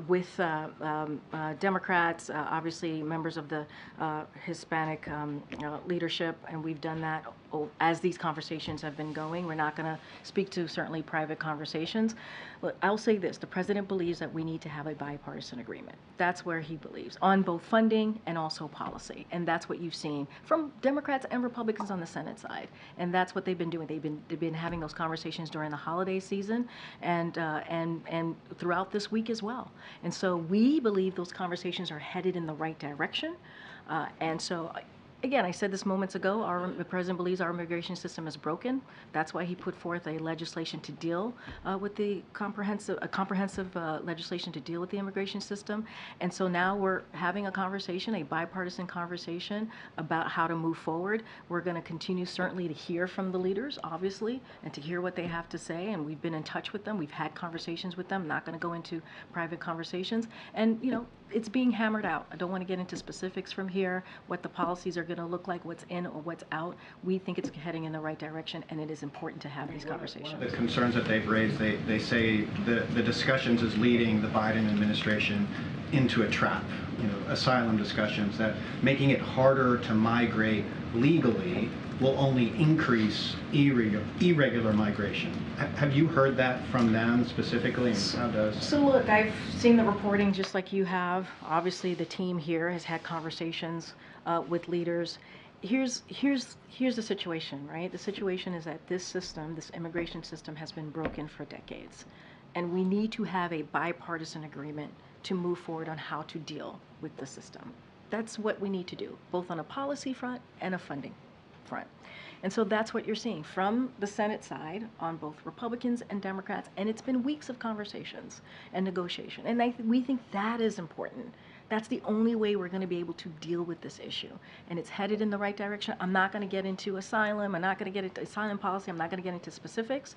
with Democrats, obviously members of the Hispanic leadership, and we've done that as these conversations have been going. We're not going to speak to certainly private conversations. Look, I'll say this, the president believes that we need to have a bipartisan agreement. That's where he believes, on both funding and also policy. And that's what you've seen from Democrats and Republicans on the Senate side. And that's what they've been doing. They've been having those conversations during the holiday season and throughout this week as well. And so we believe those conversations are headed in the right direction. And so, again, I said this moments ago, the president believes our immigration system is broken. That's why he put forth a legislation to deal with the comprehensive legislation to deal with the immigration system. And so now we're having a conversation, a bipartisan conversation about how to move forward. We're going to continue certainly to hear from the leaders, obviously, and to hear what they have to say. And we've been in touch with them. We've had conversations with them. Not going to go into private conversations. And, you know, it's being hammered out. I don't want to get into specifics from here, what the policies are going to look like, what's in or what's out. We think it's heading in the right direction, and it is important to have these conversations. One of the concerns that they've raised, they say the discussions is leading the Biden administration into a trap, you know, asylum discussions, that making it harder to migrate legally will only increase irregular migration. Have you heard that from them specifically, and how does? So look, I've seen the reporting just like you have. Obviously, the team here has had conversations with leaders. Here's the situation, right? The situation is that this system, this immigration system, has been broken for decades. And we need to have a bipartisan agreement to move forward on how to deal with the system. That's what we need to do, both on a policy front and a funding front. And so that's what you're seeing from the Senate side on both Republicans and Democrats. And it's been weeks of conversations and negotiation. And we think that is important. That's the only way we're going to be able to deal with this issue. And it's headed in the right direction. I'm not going to get into asylum. I'm not going to get into asylum policy. I'm not going to get into specifics.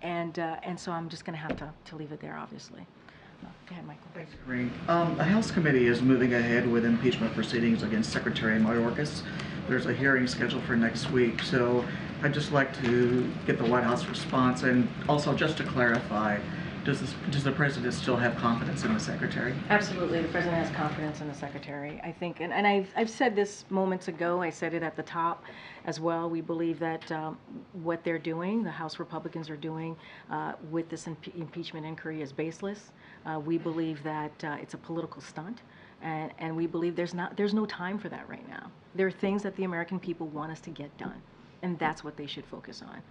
And so I'm just going to have to leave it there, obviously. Go ahead, Michael. Thanks, Karine. The House committee is moving ahead with impeachment proceedings against Secretary Mayorkas. There's a hearing scheduled for next week, so I'd just like to get the White House response, and also just to clarify, does the president still have confidence in the secretary? Absolutely, the president has confidence in the secretary. I think, and I've said this moments ago. I said it at the top as well. We believe that what they're doing, the House Republicans are doing with this impeachment inquiry, is baseless. We believe that it's a political stunt. And we believe there's no time for that right now. There are things that the American people want us to get done, and that's what they should focus on.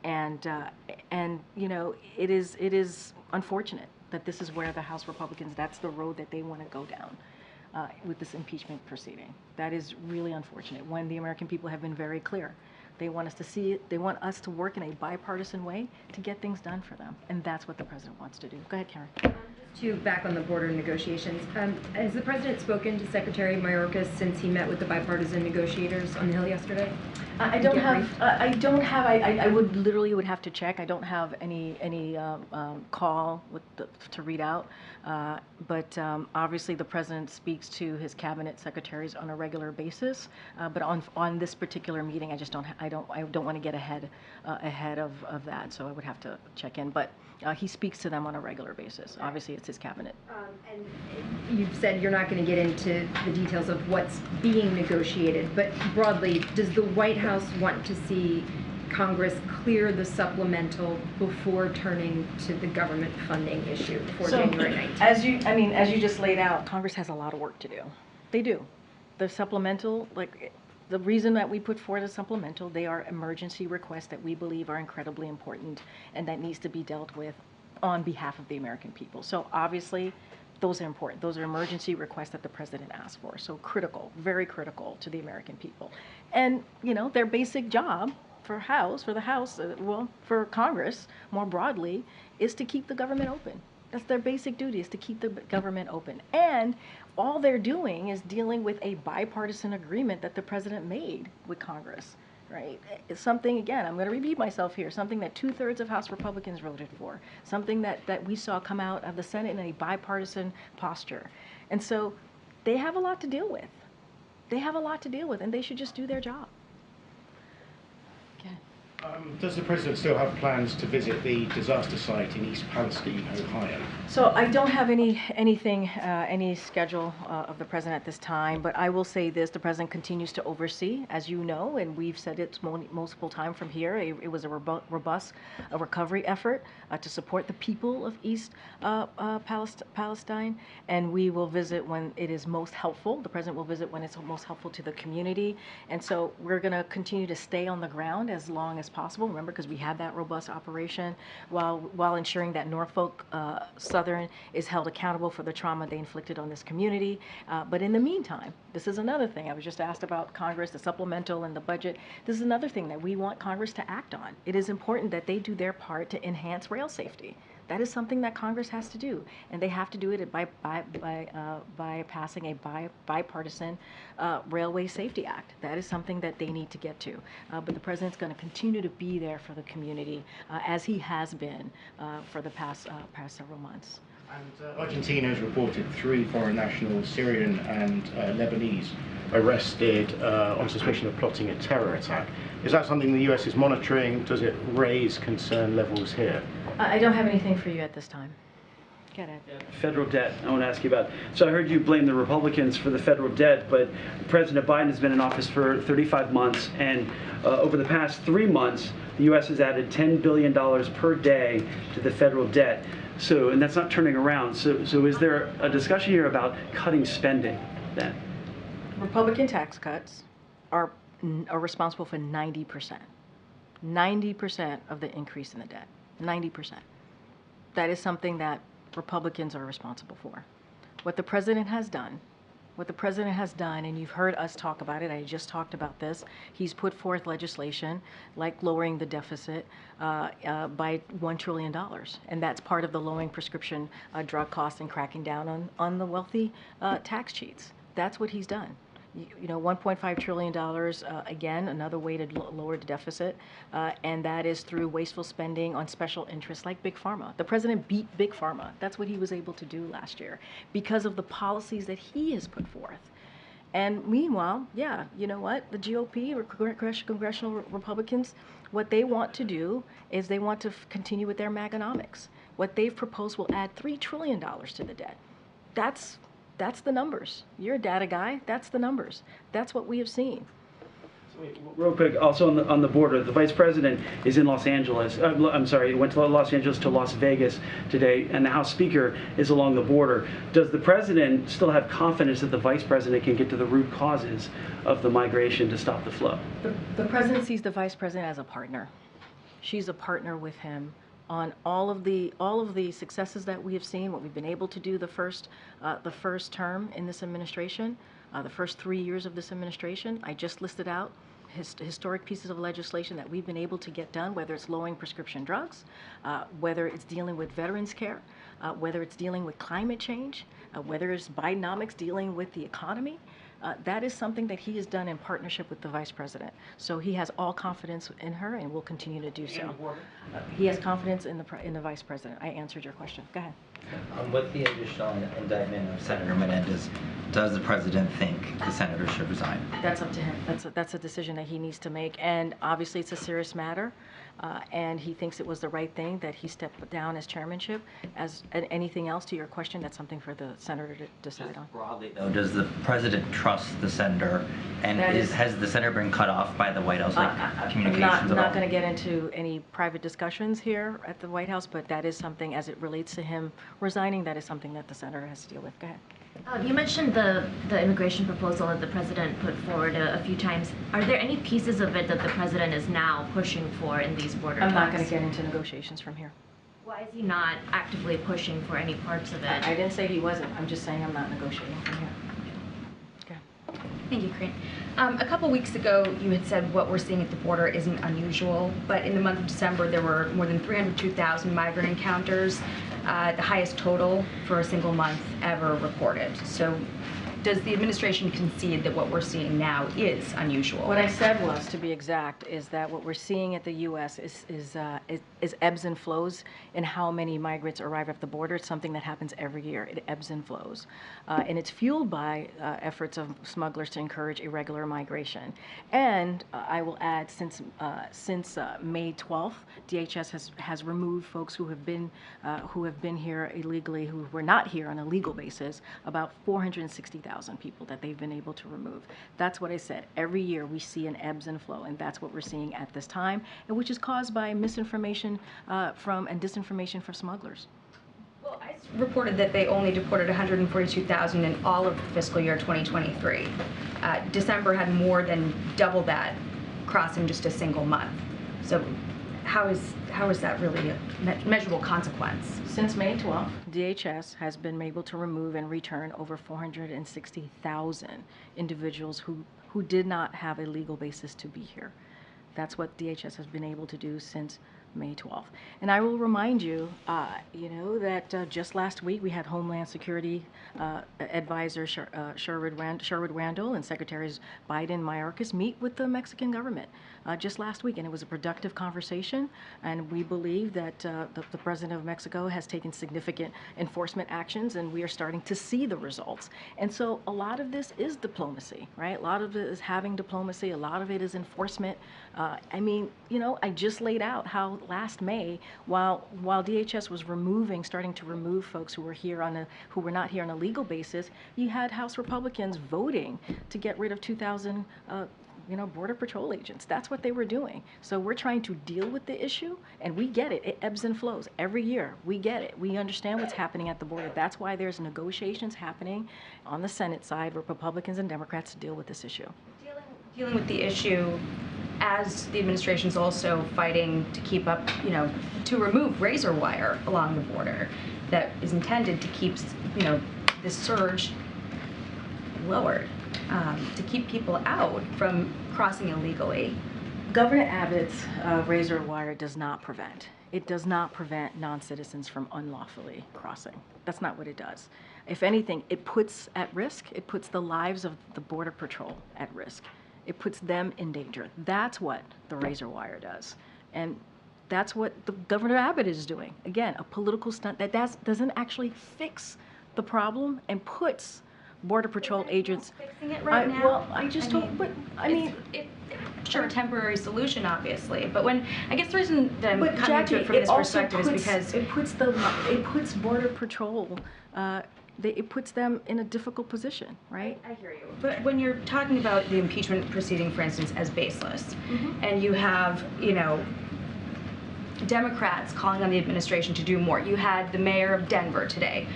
And you know, it is unfortunate that this is where the House Republicans, that's the road that they want to go down with this impeachment proceeding. That is really unfortunate when the American people have been very clear. They want us to see it. They want us to work in a bipartisan way to get things done for them, and that's what the president wants to do. Go ahead, Karen. Back on the border negotiations, has the president spoken to Secretary Mayorkas since he met with the bipartisan negotiators on the Hill yesterday? I would literally have to check. I don't have any call to read out. But obviously the president speaks to his cabinet secretaries on a regular basis. But on this particular meeting, I don't want to get ahead of that. So I would have to check in. But he speaks to them on a regular basis. Obviously, it's his cabinet. And you've said you're not going to get into the details of what's being negotiated, but broadly, does the White House want to see Congress clear the supplemental before turning to the government funding issue before January 19th? As you just laid out, Congress has a lot of work to do. They do. The supplemental, the reason that we put forward a supplemental, they are emergency requests that we believe are incredibly important and that needs to be dealt with on behalf of the American people. So obviously, those are important. Those are emergency requests that the president asked for. So critical, very critical to the American people. And, you know, their basic job for the House, well, for Congress more broadly, is to keep the government open. That's their basic duty, is to keep the government open. And all they're doing is dealing with a bipartisan agreement that the president made with Congress. Right? It's something, again, I'm going to repeat myself here, something that 2/3 of House Republicans voted for, something that we saw come out of the Senate in a bipartisan posture. And so they have a lot to deal with. They have a lot to deal with, and they should just do their job. Okay. Does the president still have plans to visit the disaster site in East Palestine, Ohio? So I don't have any schedule of the president at this time, but I will say this: the president continues to oversee, as you know, and we've said it multiple times from here. It was a robust recovery effort to support the people of East Palestine, and we will visit when it is most helpful. The president will visit when it's most helpful to the community, and so we're going to continue to stay on the ground as long as possible. Remember, because we had that robust operation, while ensuring that Norfolk Southern is held accountable for the trauma they inflicted on this community. But in the meantime, this is another thing. I was just asked about Congress, the supplemental and the budget. This is another thing that we want Congress to act on. It is important that they do their part to enhance rail safety. That is something that Congress has to do, and they have to do it by passing a bipartisan Railway Safety Act. That is something that they need to get to. But the president's going to continue to be there for the community, as he has been for the past several months. And Argentina has reported 3 foreign nationals, Syrian and Lebanese, arrested on suspicion of plotting a terror attack. Is that something the US is monitoring? Does it raise concern levels here? I don't have anything for you at this time. Get it. Federal debt, I want to ask you about. So I heard you blame the Republicans for the federal debt, but President Biden has been in office for 35 months, and over the past 3 months, the U.S. has added $10 billion per day to the federal debt. So, and that's not turning around. So is there a discussion here about cutting spending then? Republican tax cuts are responsible for 90%. 90% of the increase in the debt. 90%. That is something that Republicans are responsible for. What the president has done, and you've heard us talk about it, I just talked about this, he's put forth legislation like lowering the deficit by $1 trillion. And that's part of the lowering prescription drug costs and cracking down on the wealthy tax cheats. That's what he's done. You know, $1.5 trillion, again, another way to lower the deficit, and that is through wasteful spending on special interests like Big Pharma. The president beat Big Pharma. That's what he was able to do last year because of the policies that he has put forth. And meanwhile, yeah, you know what? The GOP, or congressional Republicans, what they want to do is they want to continue with their Maganomics. What they've proposed will add $3 trillion to the debt. That's the numbers. You're a data guy. That's the numbers. That's what we have seen. Real quick, also on the border, the vice president is in Los Angeles. I'm sorry, went to Los Angeles to Las Vegas today, and the House Speaker is along the border. Does the president still have confidence that the vice president can get to the root causes of the migration to stop the flow? The president sees the vice president as a partner. She's a partner with him on all of the successes that we have seen, what we've been able to do the first term in this administration, the first 3 years of this administration. I just listed out historic pieces of legislation that we've been able to get done, whether it's lowering prescription drugs, whether it's dealing with veterans care, whether it's dealing with climate change, whether it's Bidenomics dealing with the economy. That is something that he has done in partnership with the vice president. So he has all confidence in her and will continue to do so. He has confidence in the vice president. I answered your question. Go ahead. With the additional indictment of Senator Menendez, does the president think the senator should resign? That's up to him. That's a decision that he needs to make. And obviously it's a serious matter. And he thinks it was the right thing that he stepped down as chairmanship. As anything else to your question, that's something for the senator to decide on. Broadly, though, does the president trust the senator? And has the senator been cut off by the White House, communications at all? I'm not going to get into any private discussions here at the White House, but that is something, as it relates to him resigning, that is something that the senator has to deal with. Go ahead. You mentioned the immigration proposal that the president put forward a few times. Are there any pieces of it that the president is now pushing for in these border I'm not talks? going to get into negotiations from here. Why is he not actively pushing for any parts of it? I didn't say he wasn't. I'm just saying I'm not negotiating from here. Thank you, Karine. A couple weeks ago, you had said what we're seeing at the border isn't unusual, but in the month of December, there were more than 302,000 migrant encounters, the highest total for a single month ever reported. So does the administration concede that what we're seeing now is unusual? What I said was, to be exact, is that what we're seeing at the U.S. is ebbs and flows in how many migrants arrive at the border. It's something that happens every year. It ebbs and flows. And it's fueled by efforts of smugglers to encourage irregular migration. And I will add, since May 12th, DHS has removed folks who have been here illegally, who were not here on a legal basis, about 460,000 people that they've been able to remove. That's what I said. Every year we see an ebbs and flow, and that's what we're seeing at this time, and which is caused by misinformation and disinformation from smugglers. Well, ICE reported that they only deported 142,000 in all of fiscal year 2023. December had more than double that cross in just a single month. So how is that really a measurable consequence? Since May 12th, DHS has been able to remove and return over 460,000 individuals who did not have a legal basis to be here. That's what DHS has been able to do since May 12th. And I will remind you, that just last week we had Homeland Security Advisor Sherwood Randall and Secretaries Biden and Mayorkas meet with the Mexican government just last week, and it was a productive conversation. And we believe that the President of Mexico has taken significant enforcement actions, and we are starting to see the results. And so a lot of this is diplomacy, right? A lot of it is having diplomacy. A lot of it is enforcement. I just laid out how last May, while DHS was starting to remove folks who were not here on a legal basis, you had House Republicans voting to get rid of 2,000 Border Patrol agents. That's what they were doing. So we're trying to deal with the issue, and we get it. It ebbs and flows every year. We get it. We understand what's happening at the border. That's why there's negotiations happening on the Senate side with Republicans and Democrats to deal with this issue. Dealing with the issue as the administration's also fighting to keep up, to remove razor wire along the border that is intended to keep, this surge lowered, to keep people out from crossing illegally. Governor Abbott's razor wire does not prevent. It does not prevent non-citizens from unlawfully crossing. That's not what it does. If anything, it puts at risk, it puts the lives of the Border Patrol at risk. It puts them in danger. That's what the razor wire does. And that's what the Governor Abbott is doing. Again, a political stunt that doesn't actually fix the problem and puts Border Patrol agents fixing it right now. Well, I just hope, but sure, a temporary solution, obviously. But I guess the reason that I'm coming Jackie, to it from this perspective is because it puts Border Patrol. It puts them in a difficult position, right? I hear you. But when you're talking about the impeachment proceeding, for instance, as baseless, and you have, Democrats calling on the administration to do more. You had the mayor of Denver today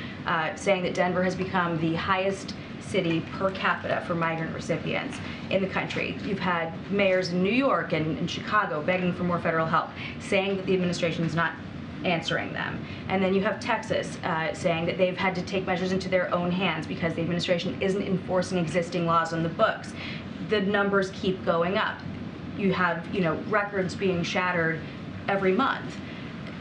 saying that Denver has become the highest city per capita for migrant recipients in the country. You've had mayors in New York and Chicago begging for more federal help, saying that the administration is not answering them. And then you have Texas saying that they've had to take measures into their own hands because the administration isn't enforcing existing laws on the books. The numbers keep going up. You have, records being shattered every month.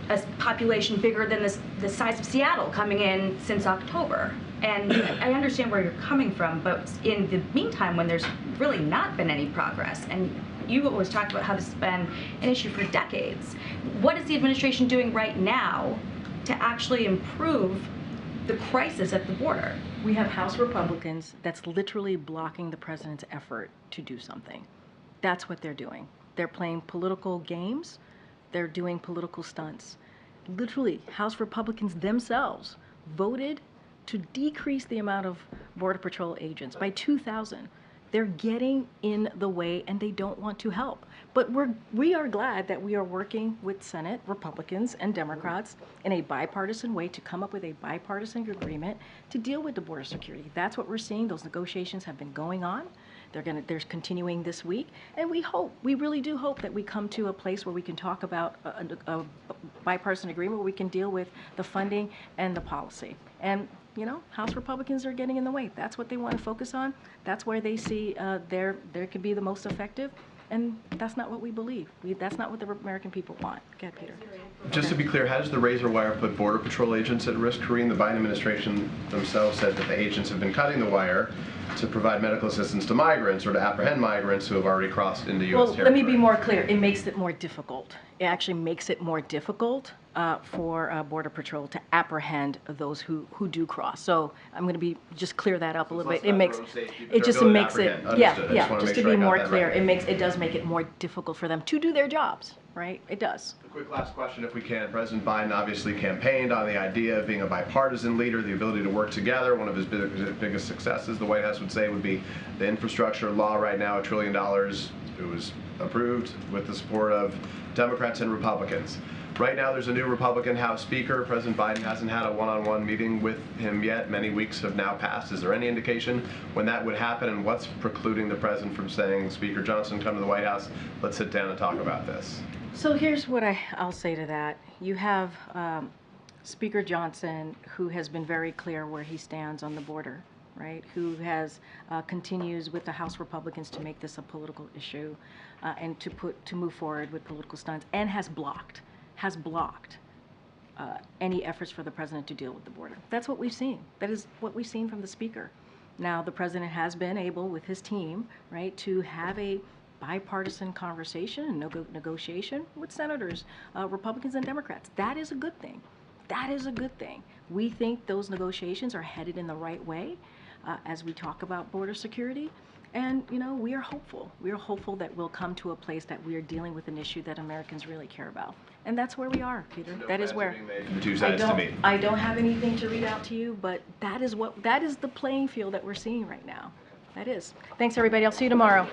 A population bigger than the size of Seattle coming in since October. And I understand where you're coming from, but in the meantime, when there's really not been any progress, and you always talked about how this has been an issue for decades, what is the administration doing right now to actually improve the crisis at the border? We have House Republicans that's literally blocking the president's effort to do something. That's what they're doing. They're playing political games. They're doing political stunts. Literally, House Republicans themselves voted to decrease the amount of Border Patrol agents by 2,000. They're getting in the way, and they don't want to help. But we are glad that we are working with Senate Republicans and Democrats in a bipartisan way to come up with a bipartisan agreement to deal with the border security. That's what we're seeing. Those negotiations have been going on. They're continuing this week, and we really do hope that we come to a place where we can talk about bipartisan agreement where we can deal with the funding and the policy. And, you know, House Republicans are getting in the way. That's what they want to focus on. That's where they see there could be the most effective. And that's not what we believe. That's not what the American people want. Go ahead, Peter. Just to be clear, how does the razor wire put Border Patrol agents at risk, Karine? The Biden administration themselves said that the agents have been cutting the wire to provide medical assistance to migrants or to apprehend migrants who have already crossed into U.S. territory. Let me be more clear. It makes it more difficult. It actually makes it more difficult for Border Patrol to apprehend those who do cross. So I'm going to be just clear that up a little bit. It makes it just makes it just to be more clear. It does make it more difficult for them to do their jobs, right? It does. A quick last question, if we can. President Biden obviously campaigned on the idea of being a bipartisan leader, the ability to work together. One of his biggest successes, the White House would say, would be the infrastructure law right now, $1 trillion. It was approved with the support of Democrats and Republicans. Right now, there's a new Republican House Speaker. President Biden hasn't had a one-on-one meeting with him yet. Many weeks have now passed. Is there any indication when that would happen, and what's precluding the president from saying, Speaker Johnson, come to the White House, let's sit down and talk about this? So here's what I'll say to that. You have Speaker Johnson, who has been very clear where he stands on the border, right? Who has continues with the House Republicans to make this a political issue and to move forward with political stunts, and has blocked any efforts for the president to deal with the border. That's what we've seen. That is what we've seen from the speaker. Now, the president has been able, with his team, right, to have a bipartisan conversation and negotiation with senators, Republicans and Democrats. That is a good thing. That is a good thing. We think those negotiations are headed in the right way as we talk about border security. And, you know, we are hopeful. We are hopeful that we'll come to a place that we are dealing with an issue that Americans really care about. And that's where we are, Peter. No that is where. The two sides to meet. I don't have anything to read out to you, but that is the playing field that we're seeing right now. That is. Thanks, everybody. I'll see you tomorrow.